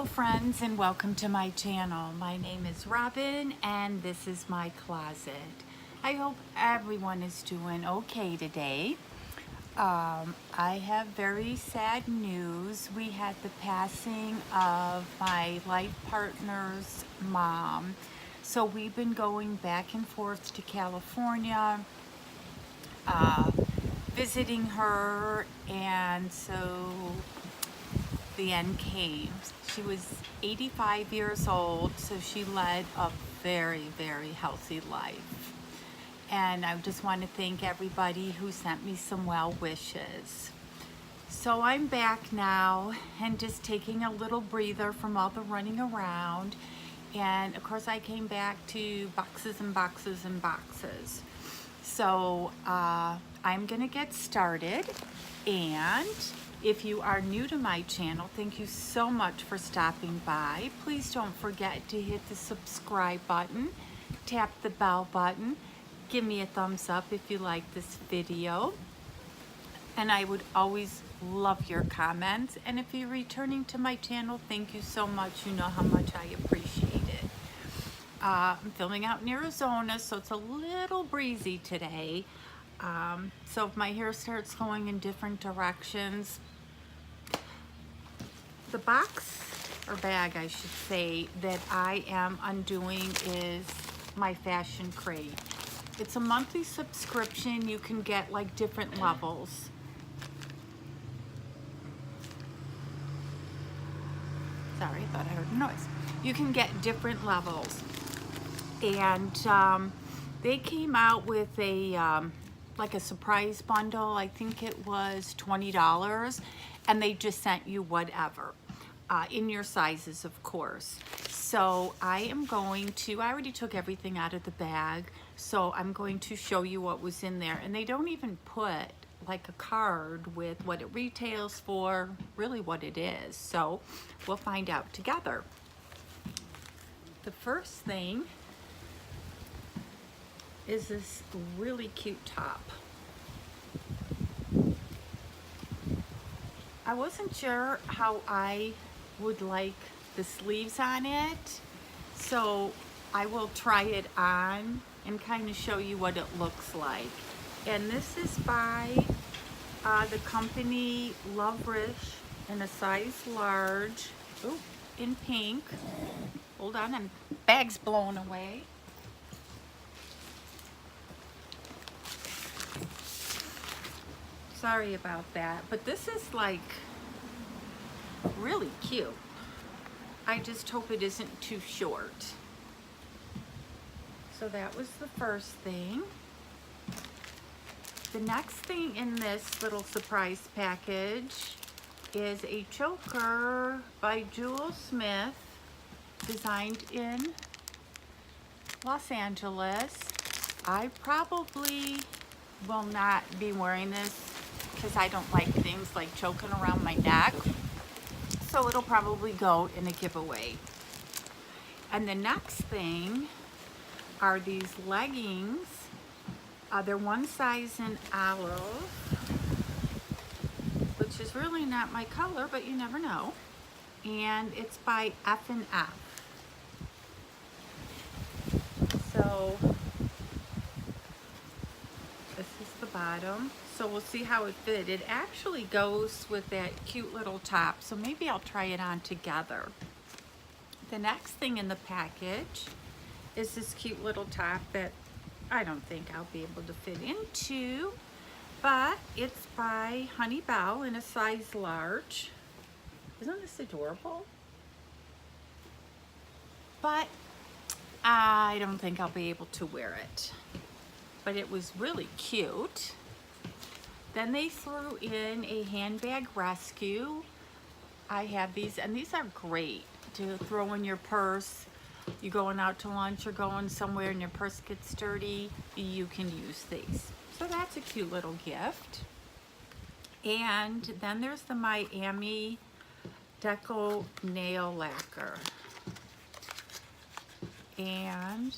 Hello friends and welcome to my channel. My name is Robin and this is my closet. I hope everyone is doing okay today. I have very sad news. We had the passing of my life partner's mom. So we've been going back and forth to California, visiting her, and so the end came. She was 85 years old, so she led a very, very healthy life. And I just want to thank everybody who sent me some well wishes. So I'm back now and just taking a little breather from all the running around. And of course I came back to boxes and boxes and boxes. So I'm gonna get started, and if you are new to my channel, thank you so much for stopping by. Please don't forget to hit the subscribe button, tap the bell button, give me a thumbs up if you like this video. And I would always love your comments. And if you're returning to my channel, thank you so much. You know how much I appreciate it. I'm filming out in Arizona, so it's a little breezy today. So if my hair starts going in different directions, the box or bag, I should say, that I am undoing is my fashioncrate. It's a monthly subscription. You can get like different levels. Sorry, I thought I heard a noise. You can get different levels. And they came out with a like a surprise bundle. I think it was $20, and they just sent you whatever in your sizes, of course. So I already took everything out of the bag, so I'm going to show you what was in there. And they don't even put like a card with what it retails for, really what it is. So we'll find out together. The first thing is this really cute top. I wasn't sure how I would like the sleeves on it, so I will try it on and kind of show you what it looks like. And this is by the company Love Rich in a size large. Oh, in pink. Hold on, and bag's blown away. Sorry about that, but this is like really cute. I just hope it isn't too short. So that was the first thing. The next thing in this little surprise package is a choker by Jewel Smith, designed in Los Angeles. I probably will not be wearing this because I don't like things like choking around my neck. So it'll probably go in a giveaway. And the next thing are these leggings. They're one size in olive, which is really not my color, but you never know. And it's by F&F. So this is the bottom. So we'll see how it fit. It actually goes with that cute little top, so maybe I'll try it on together. The next thing in the package is this cute little top that I don't think I'll be able to fit into, but it's by Honey Bell in a size large. Isn't this adorable? But I don't think I'll be able to wear it. But it was really cute. Then they threw in a handbag rescue. I have these, and these are great to throw in your purse. You're going out to lunch or going somewhere and your purse gets dirty, you can use these. So that's a cute little gift. And then there's the Miami Deco Nail Lacquer. And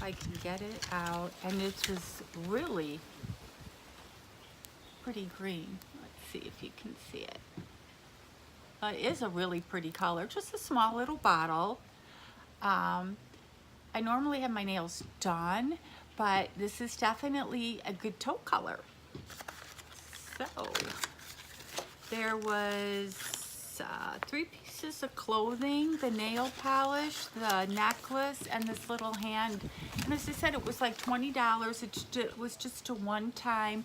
I can get it out, and it's just really pretty green. Let's see if you can see it. It is a really pretty color, just a small little bottle. I normally have my nails done, but this is definitely a good taupe color. So there was 3 pieces of clothing, the nail polish, the necklace, and this little hand. And as I said, it was like $20. It was just a one-time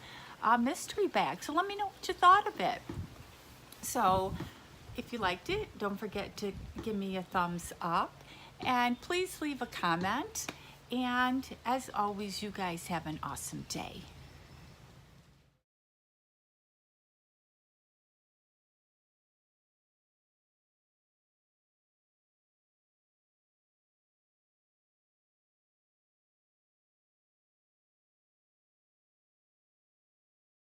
mystery bag. So let me know what you thought of it. So if you liked it, don't forget to give me a thumbs up. And please leave a comment. And as always, you guys have an awesome day.